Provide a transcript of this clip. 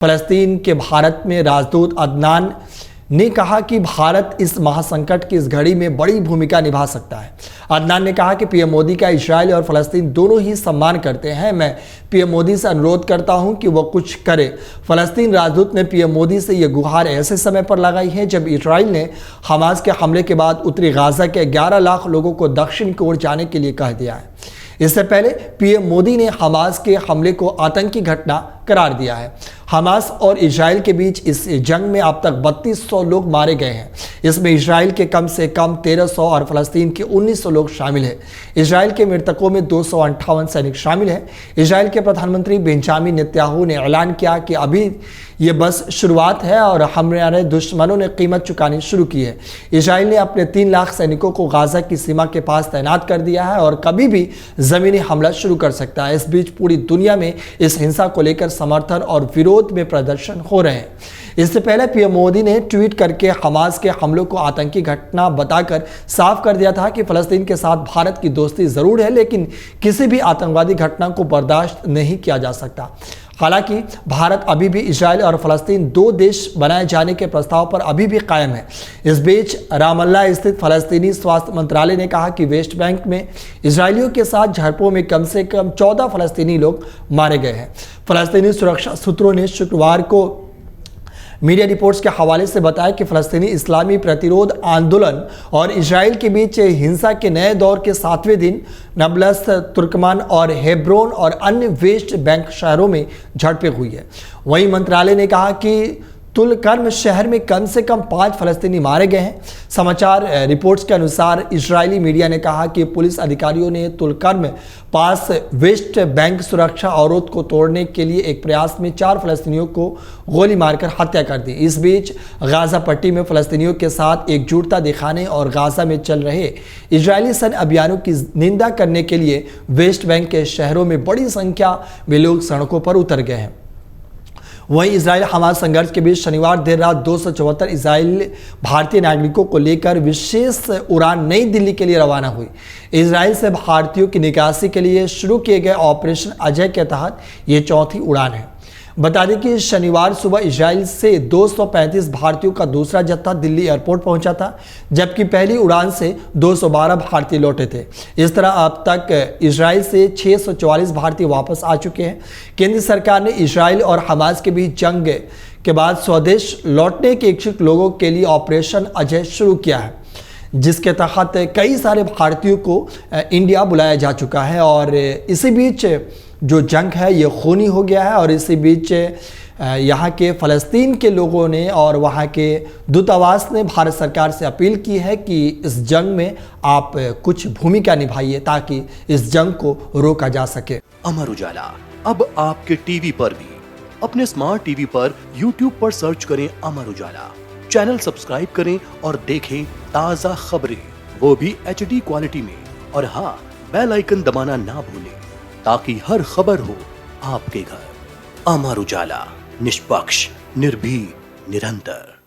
फ़लस्तीन के भारत में राजदूत अदनान ने कहा कि भारत इस महासंकट की इस घड़ी में बड़ी भूमिका निभा सकता है। अदनान ने कहा कि पीएम मोदी का इजराइल और फ़लस्तीन दोनों ही सम्मान करते हैं। मैं पीएम मोदी से अनुरोध करता हूं कि वह कुछ करे। फ़लस्तीन राजदूत ने पीएम मोदी से यह गुहार ऐसे समय पर लगाई है जब इजराइल ने हमास के हमले के बाद उत्तरी गाजा के 11 लाख लोगों को दक्षिण की ओर जाने के लिए कह दिया है। इससे पहले पीएम मोदी ने हमास के हमले को आतंकी घटना करार दिया है। हमास और इजराइल के बीच इस जंग में अब तक 3200 लोग मारे गए हैं। इसमें इजराइल के कम से कम 1300 और फ़लस्तीन के 1900 लोग शामिल हैं। इजराइल के मृतकों में 258 सैनिक शामिल हैं। इजराइल के प्रधानमंत्री बेंजामिन नेतन्याहू ने ऐलान किया कि अभी ये बस शुरुआत है और हमारे दुश्मनों ने कीमत चुकानी शुरू की है। इजराइल ने अपने 3 लाख सैनिकों को गाजा की सीमा के पास तैनात कर दिया है और कभी भी ज़मीनी हमला शुरू कर सकता है। इस बीच पूरी दुनिया में इस हिंसा को लेकर समर्थन और विरोध में प्रदर्शन हो रहे हैं। इससे पहले पीएम मोदी ने ट्वीट करके हमास के हमलों को आतंकी घटना बताकर साफ कर दिया था कि फ़लस्तीन के साथ भारत की दोस्ती ज़रूर है, लेकिन किसी भी आतंकवादी घटना को बर्दाश्त नहीं किया जा सकता। हालांकि भारत अभी भी इजराइल और फ़लस्तीन 2 देश बनाए जाने के प्रस्ताव पर अभी भी कायम है। इस बीच रामल्ला स्थित फ़लस्तीनी स्वास्थ्य मंत्रालय ने कहा कि वेस्ट बैंक में इजरायलियों के साथ झड़पों में कम से कम 14 फ़लस्तीनी लोग मारे गए हैं। फ़लस्तीनी सुरक्षा सूत्रों ने शुक्रवार को मीडिया रिपोर्ट्स के हवाले से बताया कि फ़लस्तीनी इस्लामी प्रतिरोध आंदोलन और इजराइल के बीच हिंसा के नए दौर के 7वें दिन नाब्लस, तुर्कमान और हेब्रोन और अन्य वेस्ट बैंक शहरों में झड़पें हुई है। वहीं मंत्रालय ने कहा कि तुलकर्म शहर में कम से कम 5 फ़लस्तीनी मारे गए हैं। समाचार रिपोर्ट्स के अनुसार इजरायली मीडिया ने कहा कि पुलिस अधिकारियों ने तुलकर्म पास वेस्ट बैंक सुरक्षा अवरोध को तोड़ने के लिए एक प्रयास में 4 फ़लस्तीनियों को गोली मारकर हत्या कर दी। इस बीच गाजा पट्टी में फ़लस्तीनियों के साथ एकजुटता दिखाने और गाजा में चल रहे इजरायली सैन्य अभियानों की निंदा करने के लिए वेस्ट बैंक के शहरों में बड़ी संख्या में लोग सड़कों पर उतर गए हैं। वहीं इजराइल हमास संघर्ष के बीच शनिवार देर रात 274 इजराइल भारतीय नागरिकों को लेकर विशेष उड़ान नई दिल्ली के लिए रवाना हुई। इजराइल से भारतीयों की निकासी के लिए शुरू किए गए ऑपरेशन अजय के तहत ये 4थी उड़ान है। बता दें कि शनिवार सुबह इजराइल से 235 भारतीयों का दूसरा जत्था दिल्ली एयरपोर्ट पहुंचा था, जबकि पहली उड़ान से 212 भारतीय लौटे थे। इस तरह अब तक इजराइल से 644 भारतीय वापस आ चुके हैं। केंद्र सरकार ने इजराइल और हमास के बीच जंग के बाद स्वदेश लौटने के इच्छुक लोगों के लिए ऑपरेशन अजय शुरू किया है, जिसके तहत कई सारे भारतीयों को इंडिया बुलाया जा चुका है। और इसी बीच जो जंग है ये खूनी हो गया है और इसी बीच यहाँ के फ़लस्तीन के लोगों ने और वहाँ के दूतावास ने भारत सरकार से अपील की है कि इस जंग में आप कुछ भूमिका निभाइए ताकि इस जंग को रोका जा सके। अमर उजाला अब आपके टीवी पर भी। अपने स्मार्ट टीवी पर YouTube पर सर्च करें अमर उजाला, चैनल सब्सक्राइब करें और देखें ताज़ा खबरें, वो भी HD क्वालिटी में। और हाँ, बेल आइकन दबाना ना भूलें ताकि हर खबर हो आपके घर। अमर उजाला, निष्पक्ष, निर्भीक, निरंतर।